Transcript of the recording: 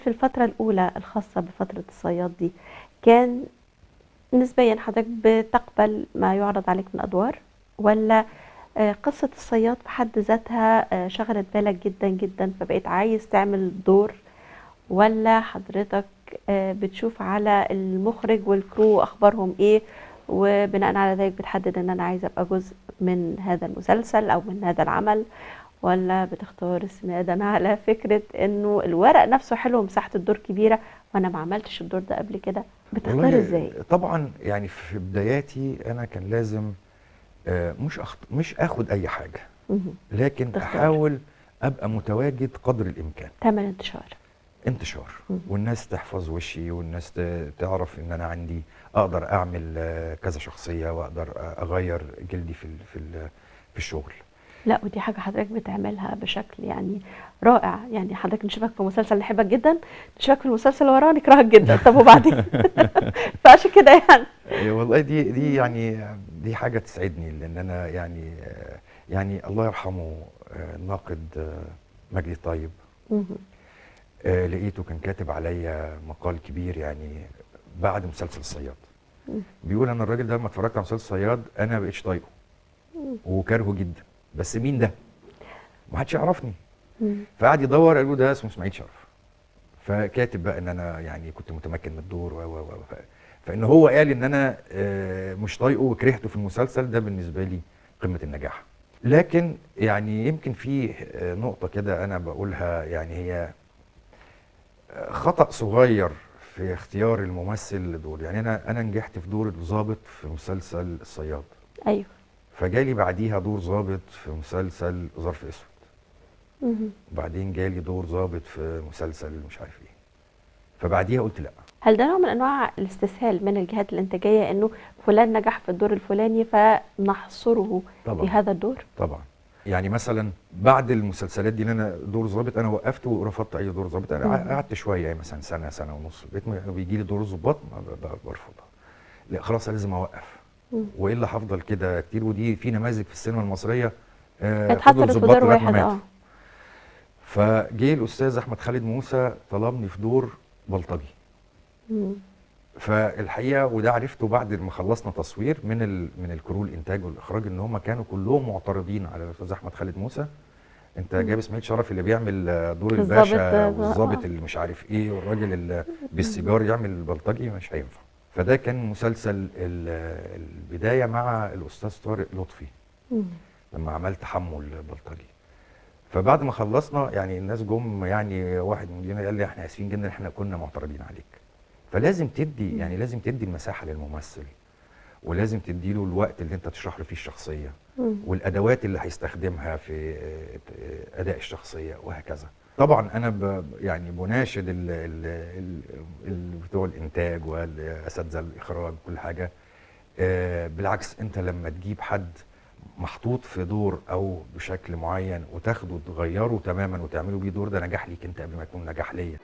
في الفترة الأولى الخاصة بفترة الصياد دي، كان نسبيًا حضرتك بتقبل ما يُعرض عليك من أدوار، والّا قصة الصياد في حد ذاتها شغلت بالك جدًا، جدًا، فبقيت عايز تعمل دور، والّا حضرتك بتشوف على المُخرج والcrew أخبارهم إيه، وبناءً على ذلك بتحدد إن أنا عايز أبقى جزء من هذا المسلسل أو من هذا العمل، والّا بتختار استنادًا على فكرة إنه الورق نفسه حلو ومساحة الدور كبيرة وأنا ما عملتش الدور ده قبل كده، بتختار والله إزاي؟ طبعًا يعني في بداياتي أنا كان لازم مش آخُد أي حاجة، اهم، لكن تختار، أحاول أبقى متواجد قدر الإمكان، تعمل انتشار، انتشار، اهم، والناس تحفظ وشي والناس تعرف إن أنا عندي أقدر أعمل كذا شخصية وأقدر أغيّر جلدي في الشغل. لأ ودي حاجة حضرتك بتعملها بشكل يعني رائع، يعني حضرتك نشوفك في مسلسل نحبك جدًا، نشوفك في المسلسل اللي وراه نكرهك جدًا، طب وبعدين؟ فعشان كده يعني. والله دي إمم، يعني دي حاجة تسعدني، لإن أنا يعني الله يرحمه الناقد مجدي طيب، اهم، لقيته كان كاتب عليّا مقال كبير يعني بعد مسلسل الصياد، إمم، بيقول أنا الراجل ده لمّا اتفرجت على مسلسل الصياد أنا ما بقيتش طايقه إمم، وكارهه جدًا، بس مين ده؟ ما حدش يعرفني، إمم، فقعد يدوّر قالوا له ده اسمه إسماعيل شرف، فكاتب بقى إن أنا يعني كنت متمكن من الدور فإن هو قال إن أنا مش طايقه وكرهته في المسلسل ده بالنسبة لي قمة النجاح. لكن يعني يمكن في نقطة كده أنا باقولها يعني هي خطأ صغير في اختيار الممثل لدور، يعني أنا نجحت في دور الضابط في مسلسل الصياد، أيوه، فجالي بعديها دور ضابط في مسلسل ظرف أسود، اهم. وبعدين جالي دور ضابط في مسلسل مش عارف إيه، فبعديها قُلت لأ. هل ده نوع من أنواع الاستسهال من الجهات الإنتاجية إنه فلان نجح في الدور الفلاني فنحصره في طبعًا، هذا الدور؟ طبعًا. يعني مثلًا بعد المسلسلات دي اللي أنا دور ضابط أنا وقّفت ورفضت أي دور ضابط، أنا اهم، قعدت شوية يعني مثلًا سنة، سنة ونُص، لغاية ما بييجي لي دور ضباط ما بارفضها، لأ خلاص أنا لازم أوقّف، إمم. وإلا هافضل كده كتير، ودي في نماذج في السينما المصرية فضل اتحصرت في ضباط دور لغاية ما واحد ماتوا. فجه الأستاذ أحمد خالد موسى طلبني في دور بلطجي، إمم، فالحقيقة وده عرفته بعد ما خلصنا تصوير من الكرو الإنتاج والإخراج إن هم كانوا كلهم معترضين على الأستاذ أحمد خالد موسى، أنت إمم. جايب إسماعيل شرف اللي بيعمل دور الضابط الباشا والضابط اللي مش عارف إيه والراجل اللي إمم، بالسيجار يعمل البلطجي مش هينفع. فده كان مسلسل البداية مع الأستاذ طارق لطفي إمم، لما عملت حمو البلطجي. فبعد ما خلصنا يعني الناس جم يعني واحد مننا قال لي احنا اسفين جدا احنا كنا معترضين عليك. فلازم تدي إمم، يعني لازم تدي المساحة للممثل، ولازم تدي له الوقت اللي انت تشرح له فيه الشخصية إمم، والادوات اللي هيستخدمها في اداء الشخصية وهكذا. طبعا انا يعني بناشد بتوع الانتاج والاساتذة الاخراج كل حاجة، بالعكس انت لما تجيب حد محطوط في دور او بشكل معين وتاخده تغيره تماما وتعمله بيه دور، ده نجاح ليك انت قبل ما يكون نجاح ليا.